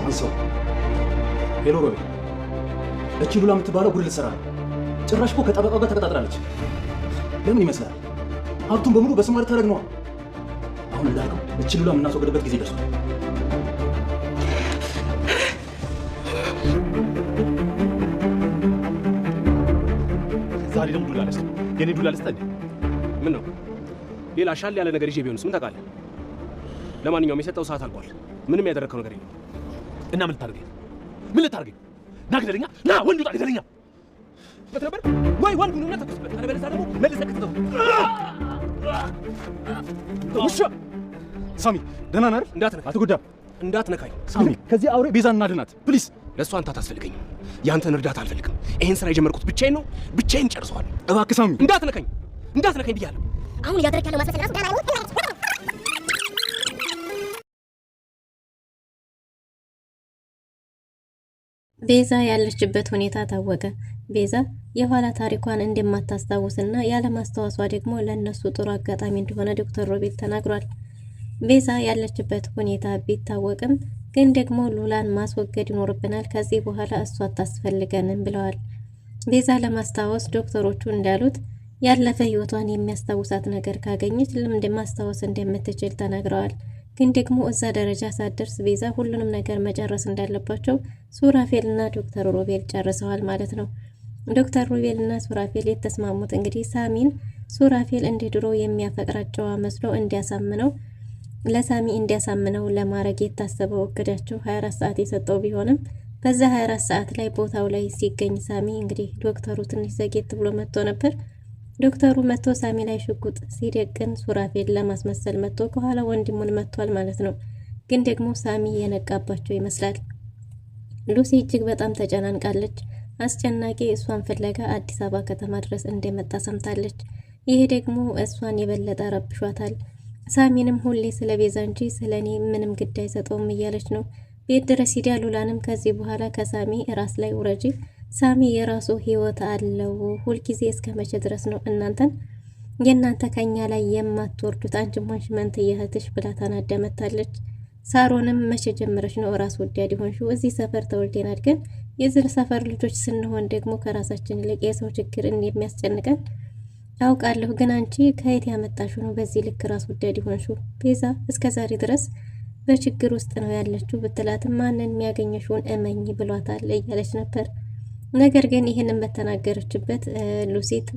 አንሰው ሄሎ ሮቤል፣ እቺ ሉላ የምትባለው ጉድ ልትሰራ ነው። ጭራሽ እኮ ከጠበቃው ጋር ተቀጣጥራለች። ለምን ይመስላል? ሀብቱን በሙሉ በስሟ ልታደርግ ነዋ። አሁን እንዳልከው እቺ ሉላ የምናስወገድበት ጊዜ ደርሷል። ዛሬ ደግሞ ዱላ ልስጥ። የኔ ዱላ ልስጥ እንዴ? ምን ነው ሌላ ሻል ያለ ነገር ይዤ ቢሆንስ ምን ታውቃለህ? ለማንኛውም የሰጠው ሰዓት አልቋል። ምንም ያደረከው ነገር የለም። እና ምን ልታደርገኝ? ምን ልታደርገኝ? ና ግደለኛ! ና ወንድ ውጣ ግደለኛ! በተረበር ወይ ወንድ ሁሉና ተከስበት። አለበለዚያ ደግሞ መልሰህ ክትተው። ውሻ! ሳሚ ደህና ነህ? እንዳትነካ። አትጎዳም? እንዳትነካኝ ሳሚ። ከዚህ አውሬ ቤዛን እናድናት ፕሊዝ። ለእሷ አንተ አታስፈልገኝም። ያንተን እርዳታ አልፈልግም። ይሄን ስራ የጀመርኩት ብቻዬን ነው። ብቻዬን ጨርሰዋል። እባክህ ሳሚ እንዳትነካኝ፣ እንዳትነካኝ ብያለሁ። አሁን እያደረክ ያለው ማስመሰል ራሱ ዳማ ነው። ቤዛ ያለችበት ሁኔታ ታወቀ። ቤዛ የኋላ ታሪኳን እንደማታስታውስና ያለማስታወሷ ደግሞ ለነሱ ጥሩ አጋጣሚ እንደሆነ ዶክተር ሮቤል ተናግሯል። ቤዛ ያለችበት ሁኔታ ቢታወቅም ግን ደግሞ ሉላን ማስወገድ ይኖርብናል፣ ከዚህ በኋላ እሷ አታስፈልገንም ብለዋል። ቤዛ ለማስታወስ ዶክተሮቹ እንዳሉት ያለፈ ህይወቷን የሚያስታውሳት ነገር ካገኘች ልምድ ማስታወስ እንደምትችል ተናግረዋል። ግን ደግሞ እዛ ደረጃ ሳትደርስ ቤዛ ሁሉንም ነገር መጨረስ እንዳለባቸው ሱራፌል እና ዶክተር ሮቤል ጨርሰዋል ማለት ነው። ዶክተር ሮቤል እና ሱራፌል የተስማሙት እንግዲህ ሳሚን ሱራፌል እንደ ድሮ የሚያፈቅራት ጨዋ መስሎ እንዲያሳምነው ለሳሚ እንዲያሳምነው ለማድረግ የታሰበው እቅዳቸው 24 ሰዓት የሰጠው ቢሆንም በዛ 24 ሰዓት ላይ ቦታው ላይ ሲገኝ ሳሚ እንግዲህ ዶክተሩ ትንሽ ዘጌት ብሎ መጥቶ ነበር። ዶክተሩ መጥቶ ሳሚ ላይ ሽጉጥ ሲደቅን ሱራፌል ለማስመሰል መጥቶ ከኋላ ወንድሙን መጥቷል ማለት ነው። ግን ደግሞ ሳሚ የነቃባቸው ይመስላል። ሉሲ እጅግ በጣም ተጨናንቃለች። አስጨናቂ እሷን ፍለጋ አዲስ አበባ ከተማ ድረስ እንደመጣ ሰምታለች። ይሄ ደግሞ እሷን የበለጠ ረብሿታል። ሳሚንም ሁሌ ስለ ቤዛ እንጂ ስለ እኔ ምንም ግድ አይሰጠውም እያለች ነው። ቤት ድረስ ሂዳ ሉላንም ከዚህ በኋላ ከሳሚ ራስ ላይ ውረጂ፣ ሳሚ የራሱ ህይወት አለው። ሁልጊዜ እስከ መቼ ድረስ ነው እናንተን የእናንተ ከኛ ላይ የማትወርዱት? አንቺም ሆንሽ መንትዬ እህትሽ ብላ ተናደመታለች። ሳሮንም መቼ ጀምረሽ ነው ራስ ወዳድ ሆንሽው? እዚህ ሰፈር ተወልደን አድገን የዚህ ሰፈር ልጆች ስንሆን ደግሞ ከራሳችን ይልቅ የሰው ችግር እንደሚያስጨንቀን አውቃለሁ። ግን አንቺ ከየት ያመጣሽው ነው በዚህ ልክ ራስ ወዳድ ሆንሽው? ቤዛ እስከዛሬ ድረስ በችግር ውስጥ ነው ያለችው ብትላትም ማንን የሚያገኘሽውን እመኝ ብሏታል እያለች ነበር። ነገር ግን ይህንን በተናገረችበት ሉሲት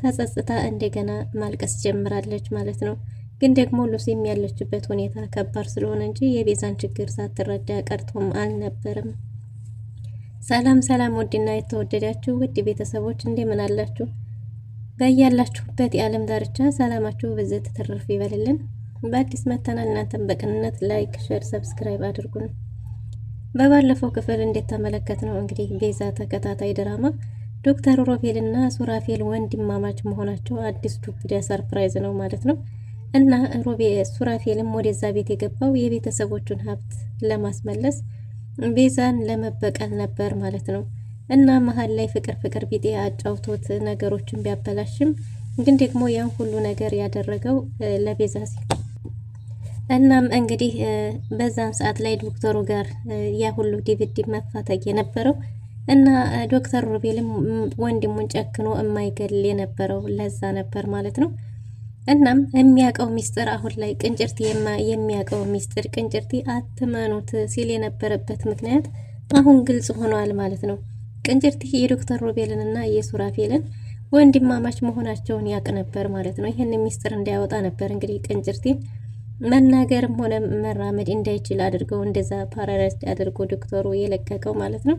ተጸጽታ እንደገና ማልቀስ ጀምራለች ማለት ነው። ግን ደግሞ ሉሲም ያለችበት ሁኔታ ከባድ ስለሆነ እንጂ የቤዛን ችግር ሳትረዳ ቀርቶም አልነበረም። ሰላም ሰላም፣ ውድና የተወደዳችሁ ውድ ቤተሰቦች እንደምን አላችሁ? በያላችሁበት የዓለም ዳርቻ ሰላማችሁ ብዝት ትርፍ ይበልልን። በአዲስ መተናል። እናንተም በቅንነት ላይክ፣ ሼር፣ ሰብስክራይብ አድርጉን። በባለፈው ክፍል እንደተመለከት ነው እንግዲህ ቤዛ ተከታታይ ድራማ ዶክተር ሮቤል እና ሱራፌል ወንድማማች መሆናቸው አዲስ ዱብዳ ሰርፕራይዝ ነው ማለት ነው። እና ሱራፌልም ወደዛ ቤት የገባው የቤተሰቦቹን ሀብት ለማስመለስ ቤዛን ለመበቀል ነበር ማለት ነው። እና መሀል ላይ ፍቅር ቢጤ አጫውቶት ነገሮችን ቢያበላሽም ግን ደግሞ ያን ሁሉ ነገር ያደረገው ለቤዛ ሲል እናም እንግዲህ በዛን ሰዓት ላይ ዶክተሩ ጋር ያ ሁሉ ድብድብ መፋተግ የነበረው እና ዶክተር ሮቤልም ወንድሙን ጨክኖ የማይገል የነበረው ለዛ ነበር ማለት ነው። እናም የሚያውቀው ሚስጥር አሁን ላይ ቅንጭርቲ የሚያውቀው ሚስጥር ቅንጭርቲ አትመኑት ሲል የነበረበት ምክንያት አሁን ግልጽ ሆኗል ማለት ነው። ቅንጭርቲ የዶክተር ሮቤልን እና የሱራፌልን ወንድማማች መሆናቸውን ያውቅ ነበር ማለት ነው። ይህን ሚስጥር እንዳያወጣ ነበር እንግዲህ ቅንጭርቲን መናገርም ሆነ መራመድ እንዳይችል አድርገው እንደዛ ፓራላይዝ አድርጎ ዶክተሩ የለቀቀው ማለት ነው።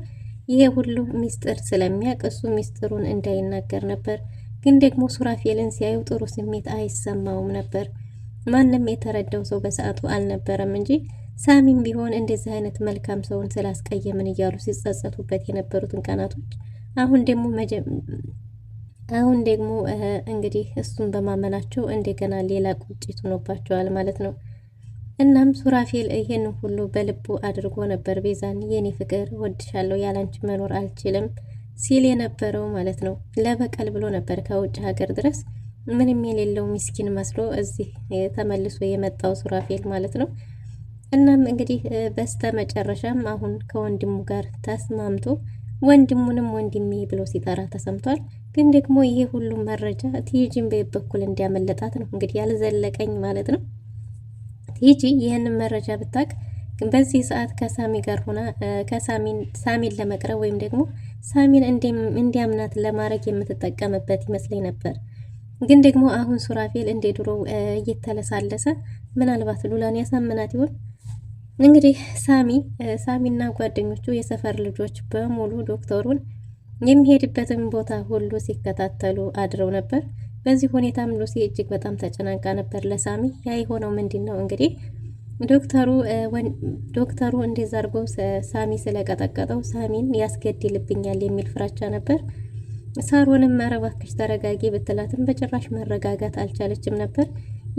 ይሄ ሁሉ ሚስጥር ስለሚያውቅ እሱ ሚስጥሩን እንዳይናገር ነበር። ግን ደግሞ ሱራፌልን ሲያዩ ጥሩ ስሜት አይሰማውም ነበር። ማንም የተረዳው ሰው በሰዓቱ አልነበረም እንጂ ሳሚም ቢሆን እንደዚህ አይነት መልካም ሰውን ስላስቀየምን እያሉ ሲጸጸቱበት የነበሩትን ቀናቶች አሁን ደግሞ እንግዲህ እሱን በማመናቸው እንደገና ሌላ ቁጭት ሆኖባቸዋል ማለት ነው። እናም ሱራፌል ይሄን ሁሉ በልቡ አድርጎ ነበር ቤዛን የኔ ፍቅር ወድሻለሁ፣ ያላንቺ መኖር አልችልም ሲል የነበረው ማለት ነው። ለበቀል ብሎ ነበር ከውጭ ሀገር ድረስ ምንም የሌለው ምስኪን መስሎ እዚህ ተመልሶ የመጣው ሱራፌል ማለት ነው። እናም እንግዲህ በስተ መጨረሻም አሁን ከወንድሙ ጋር ተስማምቶ ወንድሙንም ወንድሜ ብሎ ሲጠራ ተሰምቷል። ግን ደግሞ ይሄ ሁሉ መረጃ ቲጂን በበኩል እንዲያመለጣት ነው እንግዲህ ያልዘለቀኝ ማለት ነው። ቲጂ ይህንን መረጃ ብታቅ በዚህ ሰዓት ከሳሚ ጋር ሆና ሳሚን ለመቅረብ ወይም ደግሞ ሳሚን እንዲያምናት ለማድረግ የምትጠቀምበት ይመስለኝ ነበር። ግን ደግሞ አሁን ሱራፌል እንደ ድሮ እየተለሳለሰ ምናልባት ሉላን ያሳምናት ይሆን? እንግዲህ ሳሚና ጓደኞቹ የሰፈር ልጆች በሙሉ ዶክተሩን የሚሄድበትን ቦታ ሁሉ ሲከታተሉ አድረው ነበር። በዚህ ሁኔታም ሉሲ እጅግ በጣም ተጨናንቃ ነበር ለሳሚ። ያ የሆነው ምንድን ነው እንግዲህ ዶክተሩ እንደዛ አድርጎ ሳሚ ስለቀጠቀጠው ሳሚን ያስገድልብኛል የሚል ፍራቻ ነበር። ሳሮንም ኧረ እባክሽ ተረጋጊ ብትላትም በጭራሽ መረጋጋት አልቻለችም ነበር።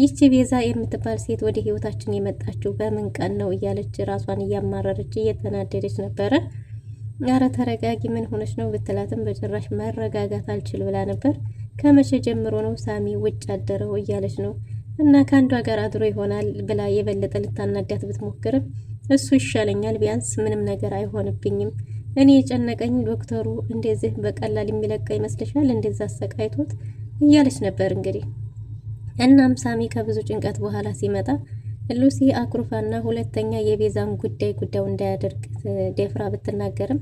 ይቺ ቤዛ የምትባል ሴት ወደ ህይወታችን የመጣችው በምን ቀን ነው እያለች ራሷን እያማረረች እየተናደደች ነበረ። ኧረ ተረጋጊ ምን ሆነች ነው ብትላትም በጭራሽ መረጋጋት አልችል ብላ ነበር። ከመቼ ጀምሮ ነው ሳሚ ውጭ አደረው እያለች ነው እና ከአንዷ ጋር አድሮ ይሆናል ብላ የበለጠ ልታናዳት ብትሞክርም እሱ ይሻለኛል፣ ቢያንስ ምንም ነገር አይሆንብኝም። እኔ የጨነቀኝ ዶክተሩ እንደዚህ በቀላል የሚለቃ ይመስልሻል? እንደዛ አሰቃይቶት እያለች ነበር እንግዲህ። እናም ሳሚ ከብዙ ጭንቀት በኋላ ሲመጣ ሉሲ አኩርፋና ሁለተኛ የቤዛን ጉዳዩ እንዳያደርግ ደፍራ ብትናገርም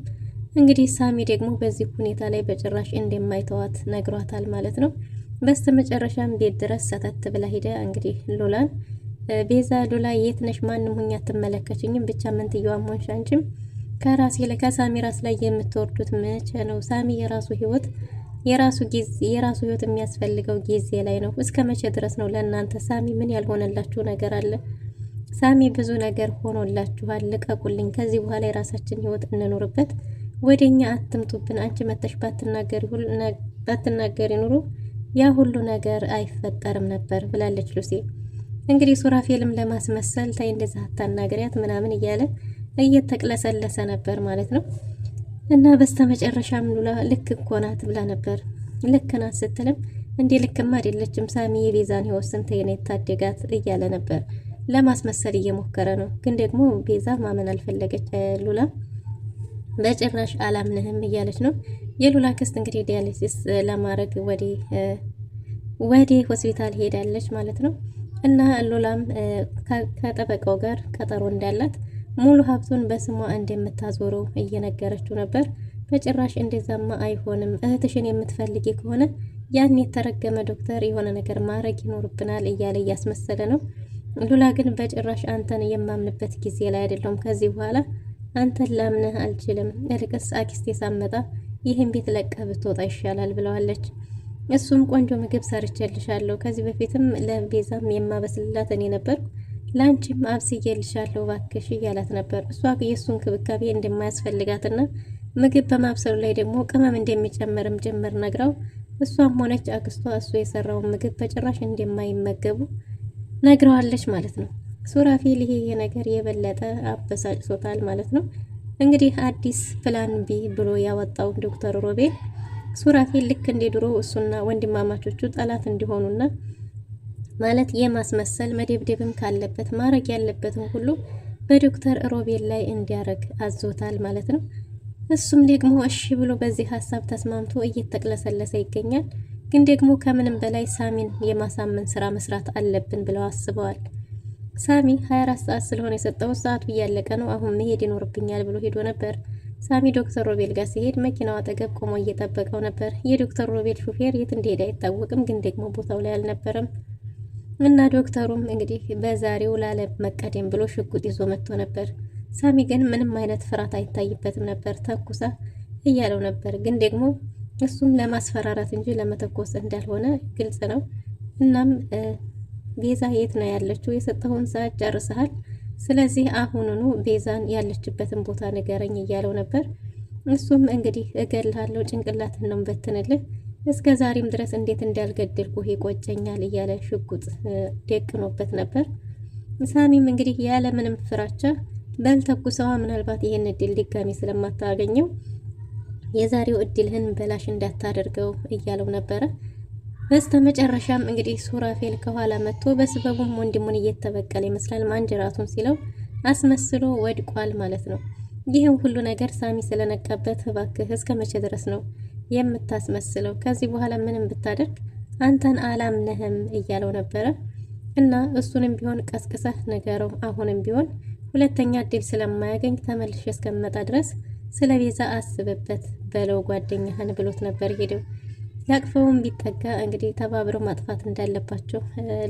እንግዲህ ሳሚ ደግሞ በዚህ ሁኔታ ላይ በጭራሽ እንደማይተዋት ነግሯታል ማለት ነው። በስተመጨረሻም ቤት ድረስ ሰተት ብላ ሄደ እንግዲህ ሉላን ቤዛ ሉላ የት ነሽ? ማንም ሁኛ አትመለከችኝም፣ ብቻ ምንትየዋ ሆንሽ አንቺም ከሳሚ ራስ ላይ የምትወርዱት መቼ ነው? ሳሚ የራሱ ህይወት የሚያስፈልገው ጊዜ ላይ ነው። እስከ መቼ ድረስ ነው ለእናንተ? ሳሚ ምን ያልሆነላችሁ ነገር አለ? ሳሚ ብዙ ነገር ሆኖላችኋል። ልቀቁልኝ። ከዚህ በኋላ የራሳችን ህይወት እንኖርበት። ወደኛ አትምጡብን። አንቺ መተሽ ባትናገሪ ኑሮ ያ ሁሉ ነገር አይፈጠርም ነበር ብላለች ሉሲ። እንግዲህ ሱራፌልም ለማስመሰል ታይ እንደዛ አታናግሪያት ምናምን እያለ እየተቅለሰለሰ ነበር ማለት ነው። እና በስተመጨረሻም ሉላ ልክ እኮ ናት ብላ ነበር። ልክ ናት ስትልም እንዴ ልክማ አይደለችም፣ ሳሚ የቤዛን ህይወት ስንት ነው የታደጋት እያለ ነበር። ለማስመሰል እየሞከረ ነው። ግን ደግሞ ቤዛ ማመን አልፈለገች። ሉላ በጭራሽ አላምንህም እያለች ነው። የሉላ ክስት እንግዲህ ዲያሊሲስ ለማድረግ ወደ ሆስፒታል ሄዳለች ማለት ነው። እና ሉላም ከጠበቃው ጋር ቀጠሮ እንዳላት ሙሉ ሀብቱን በስሟ እንደምታዞረው እየነገረችው ነበር። በጭራሽ እንደዛማ አይሆንም፣ እህትሽን የምትፈልጊ ከሆነ ያን የተረገመ ዶክተር የሆነ ነገር ማድረግ ይኖርብናል እያለ እያስመሰለ ነው። ሉላ ግን በጭራሽ አንተን የማምንበት ጊዜ ላይ አይደለም፣ ከዚህ በኋላ አንተን ላምነህ አልችልም፣ እልቅስ አክስቴ ሳመጣ ይህን ቤት ለቀህ ብትወጣ ይሻላል ብለዋለች። እሱም ቆንጆ ምግብ ሰርቼልሻለሁ፣ ከዚህ በፊትም ለቤዛም የማበስልላት እኔ ነበርኩ፣ ላንቺም አብስዬልሻለሁ እባክሽ እያላት ነበር። እሷ የእሱን ክብካቤ እንደማያስፈልጋትና ምግብ በማብሰሉ ላይ ደግሞ ቅመም እንደሚጨምርም ጭምር ነግራው እሷም ሆነች አክስቷ እሱ የሰራውን ምግብ በጭራሽ እንደማይመገቡ ነግረዋለች ማለት ነው። ሱራፌል ይሄ ነገር የበለጠ አበሳጭቶታል ማለት ነው። እንግዲህ አዲስ ፕላን ቢ ብሎ ያወጣው ዶክተር ሮቤል ሱራፌል ልክ እንደ ድሮ እሱና ወንድማማቾቹ ጠላት እንዲሆኑና ማለት የማስመሰል መደብደብም ካለበት ማድረግ ያለበትን ሁሉ በዶክተር ሮቤል ላይ እንዲያረግ አዞታል ማለት ነው። እሱም ደግሞ እሺ ብሎ በዚህ ሀሳብ ተስማምቶ እየተቅለሰለሰ ይገኛል። ግን ደግሞ ከምንም በላይ ሳሚን የማሳመን ስራ መስራት አለብን ብለው አስበዋል። ሳሚ 24 ሰዓት ስለሆነ የሰጠው ሰዓቱ እያለቀ ነው፣ አሁን መሄድ ይኖርብኛል ብሎ ሄዶ ነበር። ሳሚ ዶክተር ሮቤል ጋር ሲሄድ መኪናው አጠገብ ቆሞ እየጠበቀው ነበር። የዶክተር ሮቤል ሹፌር የት እንደሄደ አይታወቅም፣ ግን ደግሞ ቦታው ላይ አልነበረም። እና ዶክተሩም እንግዲህ በዛሬው ላለ መቀደም ብሎ ሽጉጥ ይዞ መጥቶ ነበር። ሳሚ ግን ምንም አይነት ፍርሃት አይታይበትም ነበር። ተኩሳ እያለው ነበር፣ ግን ደግሞ እሱም ለማስፈራራት እንጂ ለመተኮስ እንዳልሆነ ግልጽ ነው። እናም ቤዛ የት ነው ያለችው? የሰጠውን ሰዓት ጨርሰሃል፣ ስለዚህ አሁኑኑ ቤዛን ያለችበትን ቦታ ንገረኝ እያለው ነበር። እሱም እንግዲህ እገልሃለሁ፣ ጭንቅላትን ነው በትንልህ፣ እስከ ዛሬም ድረስ እንዴት እንዳልገደልኩ ይቆጨኛል እያለ ሽጉጥ ደቅኖበት ነበር። ሳሚም እንግዲህ ያለ ምንም ፍራቻ በልተኩሰዋ፣ ምናልባት ይሄን እድል ድጋሚ ስለማታገኘው የዛሬው እድልህን በላሽ እንዳታደርገው እያለው ነበረ። በስተመጨረሻም እንግዲህ ሱራፌል ከኋላ መጥቶ በስበቡም ወንድሙን እየተበቀለ ይመስላል። ማንጀራቱን ሲለው አስመስሎ ወድቋል ማለት ነው። ይህም ሁሉ ነገር ሳሚ ስለነቃበት እባክህ እስከ መቼ ድረስ ነው የምታስመስለው? ከዚህ በኋላ ምንም ብታደርግ አንተን አላምነህም እያለው ነበረ። እና እሱንም ቢሆን ቀስቅሰህ ንገረው። አሁንም ቢሆን ሁለተኛ እድል ስለማያገኝ ተመልሼ እስከመጣ ድረስ ስለ ቤዛ አስብበት በለው ጓደኛህን ብሎት ነበር ሄደው። ያቅፈውም ቢጠጋ እንግዲህ ተባብረው ማጥፋት እንዳለባቸው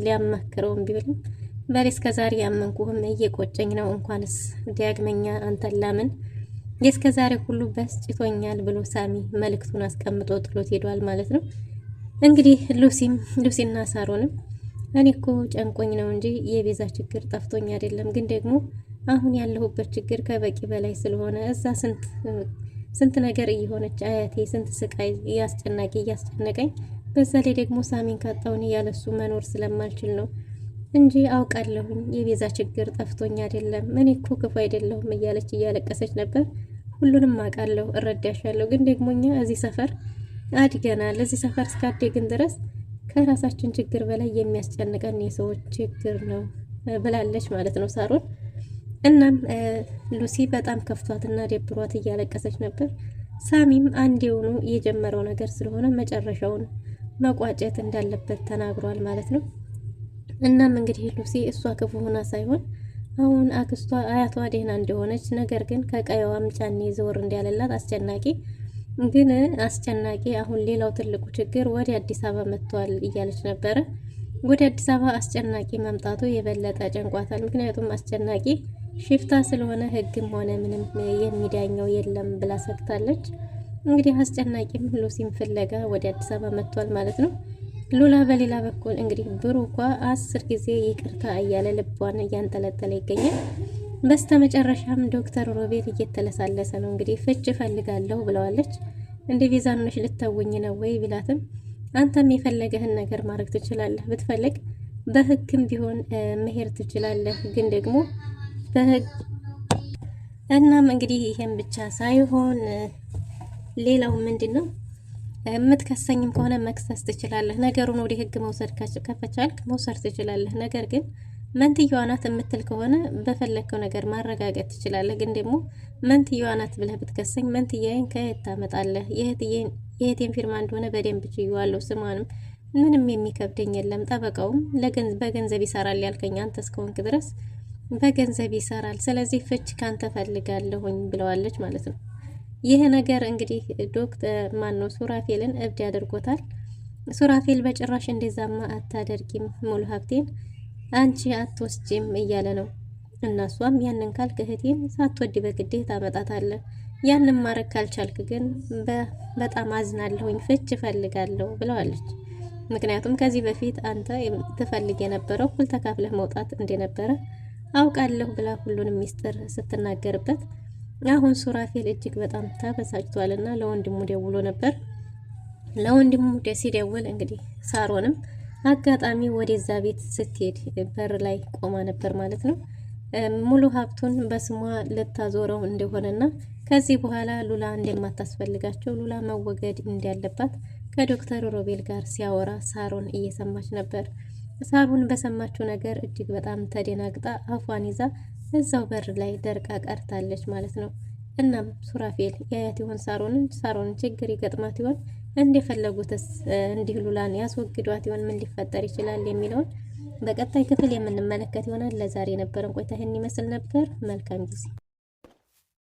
ሊያማክረውም ቢልም በሌ እስከ ዛሬ ያመንኩህም እየቆጨኝ ነው፣ እንኳንስ ዳግመኛ አንተን ላምን የእስከ ዛሬ ሁሉ በስጭቶኛል ብሎ ሳሚ መልእክቱን አስቀምጦ ጥሎት ሄዷል ማለት ነው። እንግዲህ ሉሲና ሳሮንም እኔ እኮ ጨንቆኝ ነው እንጂ የቤዛ ችግር ጠፍቶኝ አይደለም፣ ግን ደግሞ አሁን ያለሁበት ችግር ከበቂ በላይ ስለሆነ እዛ ስንት ነገር እየሆነች አያቴ ስንት ስቃይ እያስጨነቀኝ፣ በዛ ላይ ደግሞ ሳሚን ካጣውን ያለሱ መኖር ስለማልችል ነው እንጂ አውቃለሁኝ የቤዛ ችግር ጠፍቶኝ አይደለም፣ እኔ እኮ ክፉ አይደለሁም እያለች እያለቀሰች ነበር። ሁሉንም አውቃለሁ እረዳሻለሁ፣ ግን ደግሞ እኛ እዚህ ሰፈር አድገናል። እዚህ ሰፈር እስካደግን ድረስ ከራሳችን ችግር በላይ የሚያስጨንቀን የሰዎች ችግር ነው ብላለች ማለት ነው ሳሮን። እናም ሉሲ በጣም ከፍቷትና ደብሯት እያለቀሰች ነበር። ሳሚም አንዴውኑ የጀመረው ነገር ስለሆነ መጨረሻውን መቋጨት እንዳለበት ተናግሯል ማለት ነው። እናም እንግዲህ ሉሲ እሷ ክፉ ሆና ሳይሆን አሁን አክስቷ አያቷ ደህና እንደሆነች፣ ነገር ግን ከቀየዋም ጫኔ ዘወር እንዳለላት አስጨናቂ አሁን ሌላው ትልቁ ችግር ወደ አዲስ አበባ መጥቷል እያለች ነበረ። ወደ አዲስ አበባ አስጨናቂ መምጣቱ የበለጠ ጨንቋታል። ምክንያቱም አስጨናቂ ሽፍታ ስለሆነ ሕግም ሆነ ምንም የሚዳኘው የለም ብላ ሰግታለች። እንግዲህ አስጨናቂም ሉሲም ፍለጋ ወደ አዲስ አበባ መጥቷል ማለት ነው። ሉላ በሌላ በኩል እንግዲህ ብሩኳ 10 ጊዜ ይቅርታ እያለ ልቧን እያንጠለጠለ ይገኛል። በስተመጨረሻም ዶክተር ሮቤል እየተለሳለሰ ነው። እንግዲህ ፍች ፈልጋለሁ ብለዋለች። እንደ ቤዛኖች ልተውኝ ነው ወይ ቢላትም አንተም የፈለገህን ነገር ማድረግ ትችላለህ፣ ብትፈልግ በህግም ቢሆን መሄድ ትችላለህ፣ ግን ደግሞ በህግ እናም እንግዲህ ይሄን ብቻ ሳይሆን ሌላው ምንድነው የምትከሰኝም ከሆነ መክሰስ ትችላለህ። ነገሩን ወደ ህግ መውሰድ ከፈቻልክ መውሰድ ትችላለህ። ነገር ግን መንትየዋ ናት የምትል ከሆነ በፈለግከው ነገር ማረጋገጥ ትችላለህ። ግን ደግሞ መንትየዋ ናት ብለህ ብትከሰኝ መንትያዬን ከየት ታመጣለህ? የእህቴን ፊርማ እንደሆነ በደንብ ችዬዋለሁ። ስሟንም ምንም የሚከብደኝ የለም። ጠበቃውም በገንዘብ ይሰራል ያልከኝ አንተ እስከሆንክ ድረስ በገንዘብ ይሰራል። ስለዚህ ፍች ካንተ ፈልጋለሁኝ ብለዋለች ማለት ነው። ይህ ነገር እንግዲህ ዶክተር ሱራፌልን እብድ ያደርጎታል። ሱራፌል በጭራሽ እንደዛማ አታደርጊም፣ ሙሉ ሀብቴን አንቺ አትወስጂም እያለ ነው። እና እሷም ያንን ካልክ እህቴን ሳትወድ በግዴታ ታመጣታለህ፣ ያንን ማድረግ ካልቻልክ ግን በጣም አዝናለሁኝ፣ ፍች እፈልጋለሁ ብለዋለች። ምክንያቱም ከዚህ በፊት አንተ ትፈልግ የነበረው እኩል ተካፍለህ መውጣት እንደነበረ አውቃለሁ ብላ ሁሉንም ሚስጥር ስትናገርበት አሁን ሱራፌል እጅግ በጣም ተበሳጭቷልና ለወንድሙ ደውሎ ነበር። ለወንድሙ ሲደውል እንግዲህ ሳሮንም አጋጣሚ ወደዛ ቤት ስትሄድ በር ላይ ቆማ ነበር ማለት ነው። ሙሉ ሀብቱን በስሟ ልታዞረው እንደሆነና ከዚህ በኋላ ሉላ እንደማታስፈልጋቸው፣ ሉላ መወገድ እንዳለባት ከዶክተር ሮቤል ጋር ሲያወራ ሳሮን እየሰማች ነበር። ሳሮን በሰማችው ነገር እጅግ በጣም ተደናግጣ አፏን ይዛ እዛው በር ላይ ደርቃ ቀርታለች ማለት ነው። እናም ሱራፌል ያያት ይሆን ሳሮንን ችግር ይገጥማት ይሆን? እንደፈለጉትስ እንዲህ ሉላን ያስወግዷት ይሆን? ምን ሊፈጠር ይችላል የሚለውን በቀጣይ ክፍል የምንመለከት ይሆናል። ለዛሬ የነበረን ቆይታ ይህን ይመስል ነበር። መልካም ጊዜ